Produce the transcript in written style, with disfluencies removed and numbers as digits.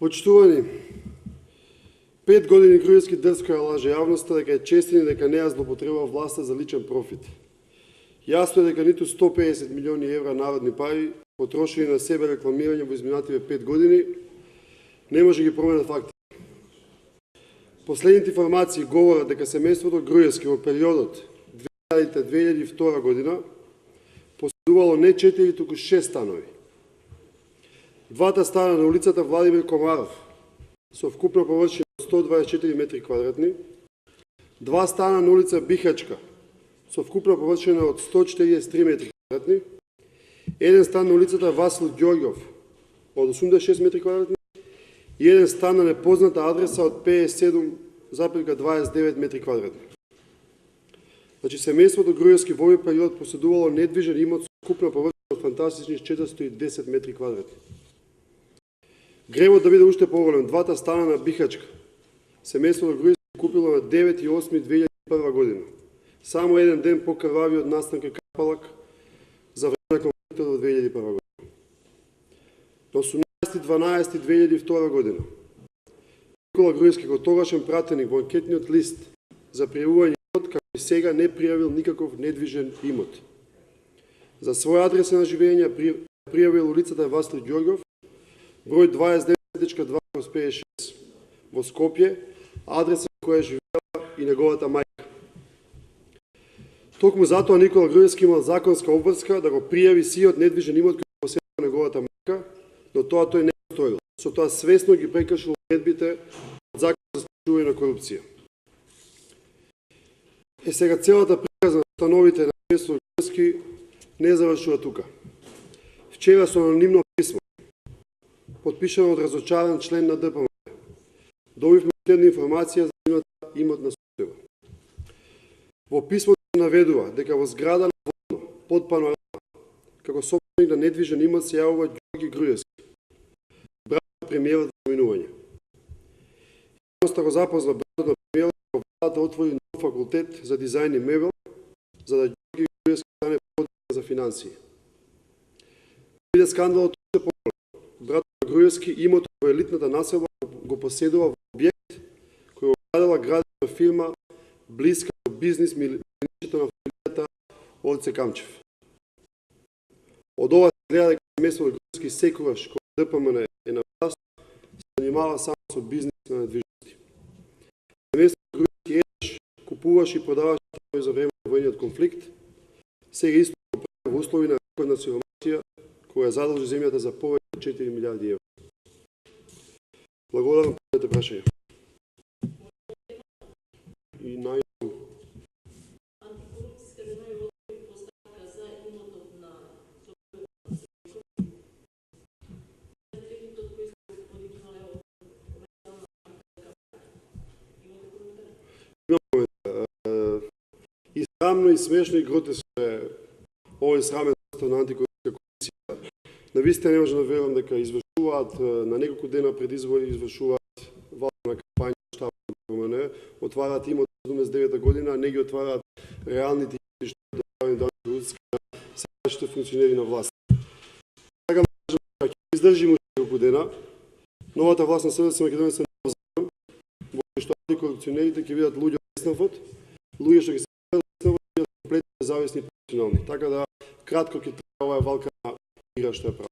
Почитувани, 5 години Груевски дрско ја лаже јавноста дека е честин и дека не ја злоупотребува власта за личен профит. Јасно е дека ниту 150 милиони евра народни пари, потрошени на себе рекламирање во изминативе 5 години, не може ги променат факти. Последните информации говорат дека семејството Груевски во периодот 2000-2002 година поседувало не 4, туку 6 станови. Двата стана на улицата Владимир Комаров со вкупна површина 124 метри квадратни, два стана на улица Бихачка со вкупна површина од 143 метри квадратни, еден стан на улицата Васил Ѓорѓов од 86 метри квадратни и еден стан на непозната адреса од 57,29 метри квадратни. Значи, семејството Груевски во овој период поседувало недвижен имот со вкупна површина од фантастични 410 метри квадратни. Гревот да биде уште поголем, двата стана на Бихачка семејството Груевски купило на 9.8.2001 година. Само еден ден по-крвави од настанка Капалак за време на конфликтот во 2001 година. На 18.12.2002 година Никола Груевски како тогашен пратеник во анкетниот лист за пријавување имот, како и сега не пријавил никаков недвижен имот. За своја адреса на живење пријавил улицата Васил Ѓорѓов, број 29.2/56 во Скопје, адреса на која живеела и неговата мајка. Токму затоа Никола Груевски имал законска обврска да го пријави сиот недвижен имот кој поседува неговата мајка, но тоа тој не го сторил. Со тоа свесно ги прекршил одредбите од Закон за спречување на корупција. Сега целата приказна на становите на семејството Груевски не завршува тука. Вчера со анонимно писмо, подпишано од разочаран член на ДПМН, добивме следна информација за имотна состојба. Во писмото се наведува дека во зграда на Водно, под Панорама, како собственик на недвижен имот се јавува Ѓорги Груевски, брат на премиерот за поминување. Јавноста го запозна братот на премиерот во владата отвори нов факултет за дизајн и мебел, за да Ѓорги Груевски стане подиректор за финансии. Биде скандалот уште поголем. Братот на Груевски имотот во елитната населба го поседува во објект кој го градела градена фирма блиска до бизнис миличето на фамилијата Олце Камчев. Од ова се гледа дека семејството Груевски секогаш кога ДПМН е на власт се занимава само со бизнис на недвижности. Семејството Груевски еднаш купуваше и продаваше станови за време на војниот конфликт, сега исто го прави во услови на рекордна сиромасија која задржи земјата за повеќе од 4 милиарди евра. Благодарам за прашање. И Антикорупцијска веднаш води поставка за имотот на кредитот кој се подигнале од комерцијална имаме и срамно, и смешно, и гротеско е овој срамен состав на антикорупцијска комисија. Навистина не може да верувам дека извршуваат на неколку дена пред избори, извршуваат вална кампања, штаб на ДПМН, отвараат имот 79 година, а не ги отвараат реалните што държавни до антикорупцијска сегашните функционери на власт. Така можеме да ќе издржиме неколку дена. Новата власт на СДСМ Македонија се нов закон, во кој што антикорупционерите ќе видат луѓе од деснавот, луѓе што ќе се видат од деснавот и комплетно независни професионални. Така да кратко ќе трае оваа валка на игра што ја прави.